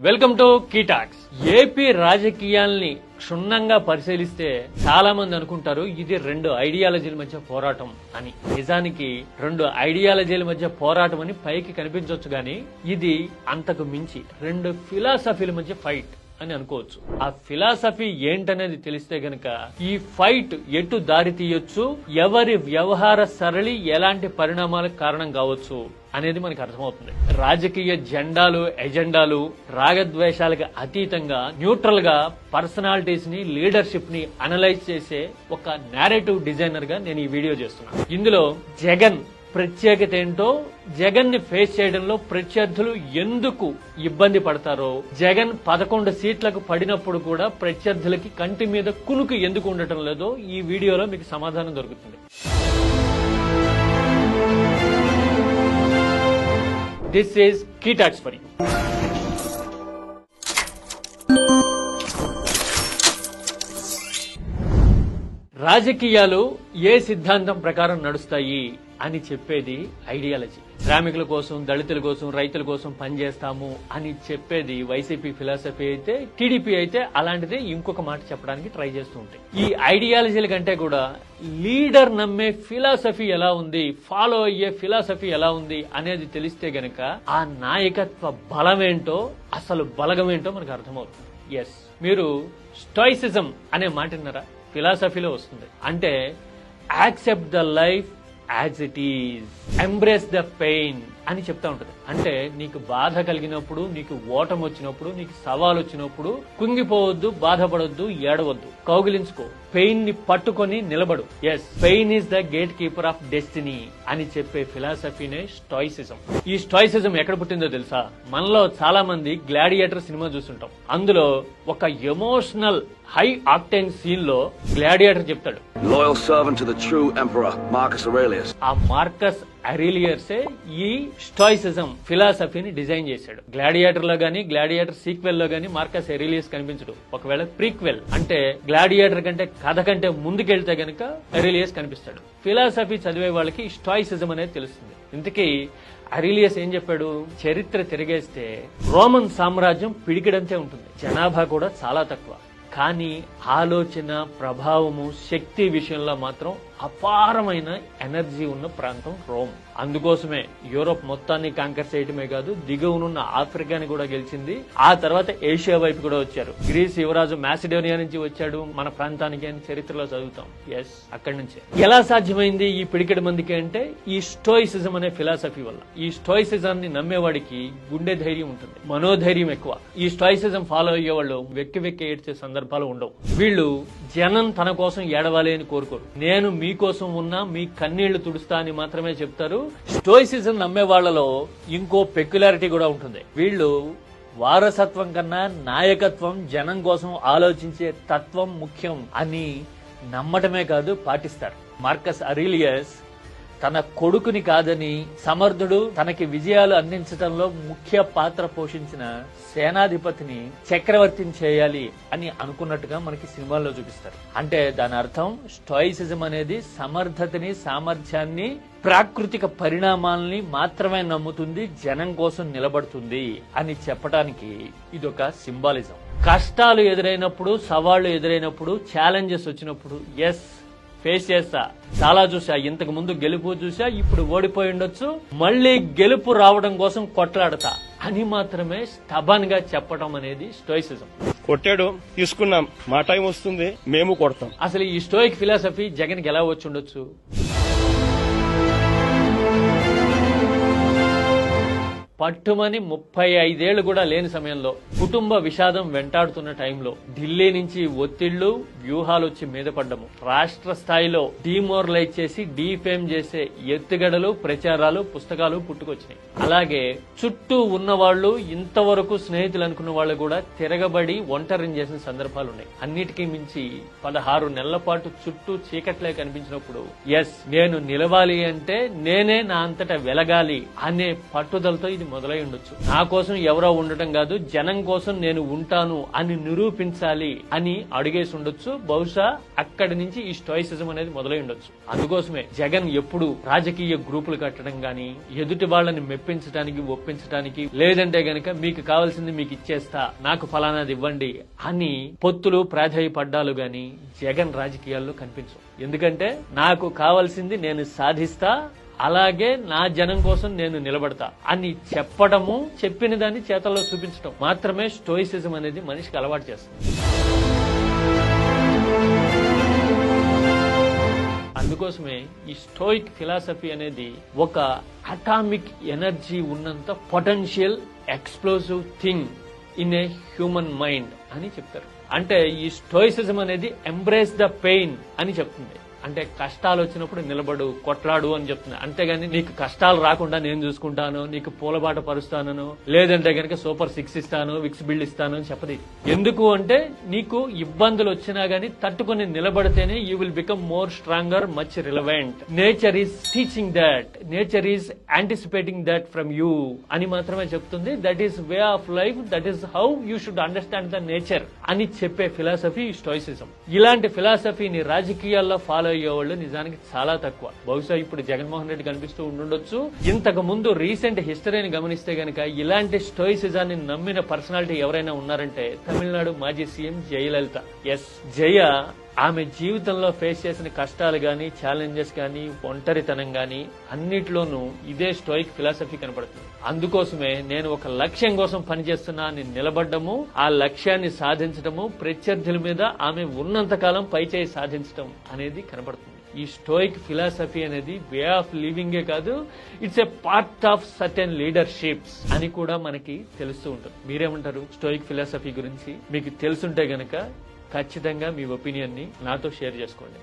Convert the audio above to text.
Welcome to కీటాక్స్. AP రాజకీయాల్ని క్షుణ్ణంగా పరిశీలిస్తే చాలా మంది అనుకుంటారు ఇది రెండు ఐడియాలజీల మధ్య పోరాటం అని. నిజానికి రెండు ఐడియాలజీల మధ్య పోరాటం అని పైకి కనిపించవచ్చు గానీ ఇది అంతకు మించి రెండు ఫిలాసఫీల మధ్య ఫైట్ అని అనుకోవచ్చు. ఆ ఫిలాసఫీ ఏంటనేది తెలిస్తే గనక ఈ ఫైట్ ఎటు దారి తీయొచ్చు, ఎవరి వ్యవహార సరళి ఎలాంటి పరిణామాలకు కారణం కావచ్చు అనేది మనకు అర్థమవుతుంది. రాజకీయ జెండాలు, ఎజెండాలు, రాగద్వేషాలకు అతీతంగా న్యూట్రల్ గా పర్సనాలిటీస్ ని, లీడర్షిప్ ని అనలైజ్ చేసే ఒక నేరేటివ్ డిజైనర్ గా నేను ఈ వీడియో చేస్తున్నాను. ఇందులో జగన్ ప్రత్యేకత ఏంటో, జగన్ ని ఫేస్ చేయడంలో ప్రత్యర్థులు ఎందుకు ఇబ్బంది పడతారో, జగన్ 11 సీట్లకు పడినప్పుడు కూడా ప్రత్యర్థులకి కంటి మీద కునుకు ఎందుకు ఉండటం లేదో ఈ వీడియోలో మీకు సమాధానం దొరుకుతుంది. దిస్ ఈజ్ కీటాక్స్ ఫర్ యూ. రాజకీయాలు ఏ సిద్ధాంతం ప్రకారం నడుస్తాయి అని చెప్పేది ఐడియాలజీ. శ్రామికుల కోసం, దళితుల కోసం, రైతుల కోసం పనిచేస్తాము అని చెప్పేది వైసీపీ ఫిలాసఫీ అయితే, టీడీపీ అయితే అలాంటిదే ఇంకొక మాట చెప్పడానికి ట్రై చేస్తూ ఉంటాయి. ఈ ఐడియాలజీల కంటే కూడా లీడర్ నమ్మే ఫిలాసఫీ ఎలా ఉంది, ఫాలో అయ్యే ఫిలాసఫీ ఎలా ఉంది అనేది తెలిస్తే గనక ఆ నాయకత్వ బలమేంటో, అసలు బలగమేంటో మనకు అర్థమవుతుంది. ఎస్, మీరు స్టాయిసిజం అనే మాట విన్నారా? ఫిలాసఫీలో వస్తుంది. అంటే accept the life as it is, embrace the pain అని చెప్తా ఉంటది. అంటే నీకు బాధ కలిగినప్పుడు, నీకు ఓటమి వచ్చినప్పుడు, నీకు సవాల్ వచ్చినప్పుడు కుంగిపోవద్దు, బాధపడొద్దు, ఏడవద్దు, కౌగిలించుకో, పెయిన్ ని పట్టుకొని నిలబడు. Yes, pain is the gatekeeper of destiny అని చెప్పే ఫిలాసఫీనే స్టాయిసిజం. ఈ స్టాయిసిజం ఎక్కడ పుట్టిందో తెలుసా? మనలో చాలా మంది గ్లాడియేటర్ సినిమా చూస్తుంటాం. అందులో ఒక ఎమోషనల్ హై ఆక్టేన్ సీన్ లో గ్లాడియేటర్ చెప్తాడు, Loyal servant to the true emperor, Marcus Aurelius. ఆ మార్కస్ అరేలియర్సే ఈ స్టాయిసిజం ఫిలాసఫీని డిజైన్ చేశాడు. గ్లాడియేటర్ లో గానీ, గ్లాడియేటర్ సీక్వెల్ లో గానీ మార్కస్ అరేలియస్ కనిపించడు. ఒకవేళ ప్రీక్వెల్ అంటే గ్లాడియేటర్ కంటే, కథ కంటే ముందుకెళ్తే గనక అరేలియస్ కనిపిస్తాడు. ఫిలాసఫీ చదివే వాళ్ళకి స్టాయిసిజం అనేది తెలుస్తుంది. ఇంతకీ అరేలియస్ ఏం చెప్పాడు? చరిత్ర తిరిగేస్తే రోమన్ సామ్రాజ్యం పిడికిడంతే ఉంటుంది, జనాభా కూడా చాలా తక్కువ, కానీ ఆలోచన, ప్రభావము, శక్తి విషయంలో మాత్రం అపారమైన ఎనర్జీ ఉన్న ప్రాంతం రోమ్. అందుకోసమే యూరోప్ మొత్తాన్ని కాంకర్ చేయటమే కాదు, దిగువనున్న ఆఫ్రికాని కూడా గెలిచింది. ఆ తర్వాత ఏషియా వైపు కూడా వచ్చారు. గ్రీస్ యువరాజు మాసిడోనియా నుంచి వచ్చాడు మన ప్రాంతానికి అని చరిత్రలో చదువుతాం. ఎస్, అక్కడి నుంచే. ఎలా సాధ్యమైంది ఈ పిడికెడు మందికి అంటే ఈ స్టోయిసిజం అనే ఫిలాసఫీ వల్ల. ఈ స్టోయిసిజాన్ని నమ్మేవాడికి గుండె ధైర్యం ఉంటుంది, మనోధైర్యం ఎక్కువ. ఈ స్టోయిసిజం ఫాలో అయ్యేవాళ్ళు వెక్కి వెక్కి ఏడ్చే సందర్భాలు ఉండవు. వీళ్ళు జనం తన కోసం ఏడవాలి అని కోరుకోరు. నేను మీకోసం ఉన్నా, మీ కన్నీళ్లు తుడుస్తా అని మాత్రమే చెప్తారు. స్టోయిసిజం నమ్మే వాళ్లలో ఇంకో పెక్యులారిటీ కూడా ఉంటుంది. వీళ్ళు వారసత్వం కన్నా నాయకత్వం, జనం కోసం ఆలోచించే తత్వం ముఖ్యం అని నమ్మటమే కాదు, పాటిస్తారు. మార్కస్ అరేలియస్ తన కొడుకుని కాదని, సమర్థుడు, తనకి విజయాలు అందించడంలో ముఖ్య పాత్ర పోషించిన సేనాధిపతిని చక్రవర్తిని చేయాలి అని అనుకున్నట్టుగా మనకి సినిమాల్లో చూపిస్తారు. అంటే దాని అర్థం స్టాయిసిజం అనేది సమర్థతని, సామర్థ్యాన్ని, ప్రాకృతిక పరిణామాలని మాత్రమే నమ్ముతుంది, జనం కోసం నిలబడుతుంది అని చెప్పడానికి ఇదొక సింబాలిజం. కష్టాలు ఎదురైనప్పుడు, సవాళ్లు ఎదురైనప్పుడు, ఛాలెంజెస్ వచ్చినప్పుడు ఎస్ ఫేస్ చేస్తా, చాలా చూసా, ఇంతకు ముందు గెలుపు చూసా, ఇప్పుడు ఓడిపోయి ఉండొచ్చు, మళ్లీ గెలుపు రావడం కోసం కొట్లాడతా అని మాత్రమే స్టబన్ గా చెప్పడం అనేది స్టోయిసిజం. కొట్టాడు, తీసుకున్నాం, మా టైం వస్తుంది, మేము కొడతాం. అసలు ఈ స్టోయిక్ ఫిలాసఫీ జగన్ కి ఎలా వచ్చి ఉండొచ్చు? పట్టుమని 35 ఏళ్లు కూడా లేని సమయంలో, కుటుంబ విషాదం వెంటాడుతున్న టైంలో, ఢిల్లీ నుంచి ఒత్తిళ్లు, వ్యూహాలు వచ్చి మీద పడ్డము, రాష్ట్ర స్థాయిలో డీమోరలైజ్ చేసి డీఫేమ్ చేసే ఎత్తుగడలు, ప్రచారాలు, పుస్తకాలు పుట్టుకొచ్చినాయి. అలాగే చుట్టూ ఉన్నవాళ్లు, ఇంతవరకు స్నేహితులు అనుకున్న వాళ్ళు కూడా తిరగబడి ఒంటరిని చేసిన సందర్భాలు ఉన్నాయి. అన్నిటికీ మించి 16 నెలల పాటు చుట్టూ చీకట్లే కనిపించినప్పుడు ఎస్, నేను నిలవాలి అంటే నేనే నా అంతటా వెలగాలి అనే పట్టుదలతో ఇది మొదలై ఉండొచ్చు. నా కోసం ఎవరో ఉండటం కాదు, జనం కోసం నేను ఉంటాను అని నిరూపించాలి అని అడిగేసి ఉండొచ్చు. బహుశా అక్కడి నుంచి ఈ స్టోయిసిజం అనేది మొదలై ఉండొచ్చు. అందుకోసమే జగన్ ఎప్పుడు రాజకీయ గ్రూపులు కట్టడం గాని, ఎదుటి వాళ్ళని మెప్పించడానికి ఒప్పించడానికి, లేదంటే గనక మీకు కావాల్సింది మీకు ఇచ్చేస్తా, నాకు ఫలానాది ఇవ్వండి అని పొత్తులు ప్రాధాయపడ్డాలు గాని జగన్ రాజకీయాల్లో కనిపించవు. ఎందుకంటే నాకు కావాల్సింది నేను సాధిస్తా, అలాగే నా జనం కోసం నేను నిలబడతా అని చెప్పడము, చెప్పిన దాన్ని చేతల్లో చూపించడం మాత్రమే స్టోయిసిజం అనేది మనిషికి అలవాటు చేస్తుంది. అందుకోసమే ఈ స్టోయిక్ ఫిలాసఫీ అనేది ఒక అటామిక్ ఎనర్జీ ఉన్నంత potential explosive thing in a human mind అని చెప్తారు. అంటే ఈ స్టోయిసిజం అనేది ఎంబ్రేస్ ద పెయిన్ అని చెప్తుంది. అంటే కష్టాలు వచ్చినప్పుడు నిలబడు, కొట్లాడు అని చెప్తుంది. అంతేగాని నీకు కష్టాలు రాకుండా నేను చూసుకుంటాను, నీకు పూలబాట పరుస్తాను, లేదంటే గనక సూపర్ 6 ఇస్తాను, విక్స్ బిల్డ్ ఇస్తాను అని చెప్పది. ఎందుకు అంటే నీకు ఇబ్బందులు వచ్చినా గానీ తట్టుకుని నిలబడితేనే you will become more stronger, much relevant. Nature is teaching that, nature is anticipating that from you అని మాత్రమే చెప్తుంది. That is way of life, that is how you should understand the nature అని చెప్పే ఫిలాసఫీ స్టోయిసిజం. ఇలాంటి ఫిలాసఫీని రాజకీయాల్లో follow అయ్యేవాళ్ళు నిజానికి చాలా తక్కువ. బహుశా ఇప్పుడు జగన్మోహన్ రెడ్డి కనిపిస్తూ ఉండొచ్చు. ఇంతకు ముందు రీసెంట్ హిస్టరీని గమనిస్తే గనక ఇలాంటి స్టోయిసిజాన్ని నమ్మిన పర్సనాలిటీ ఎవరైనా ఉన్నారంటే తమిళనాడు మాజీ సీఎం జయలలిత. ఎస్, జయ ఆమె జీవితంలో ఫేస్ చేసిన కష్టాలు గాని, ఛాలెంజెస్ గాని, ఒంటరితనం గాని అన్నిట్లోనూ ఇదే స్టోయిక్ ఫిలాసఫీ కనపడుతుంది. అందుకోసమే నేను ఒక లక్ష్యం కోసం పనిచేస్తున్నా అని నిలబడ్డము, ఆ లక్ష్యాన్ని సాధించడము, ప్రత్యర్థుల మీద ఆమె ఉన్నంతకాలం పైచేయి సాధించడం అనేది కనపడుతుంది. ఈ స్టోయిక్ ఫిలాసఫీ అనేది వే ఆఫ్ లివింగే కాదు, it's a part of certain leaderships అని కూడా మనకి తెలుస్తూ ఉంటుంది. మీరేమంటారు స్టోయిక్ ఫిలాసఫీ గురించి? మీకు తెలుసుంటే గనక ఖచ్చితంగా మీ ఒపీనియన్ ని నాతో షేర్ చేసుకోండి.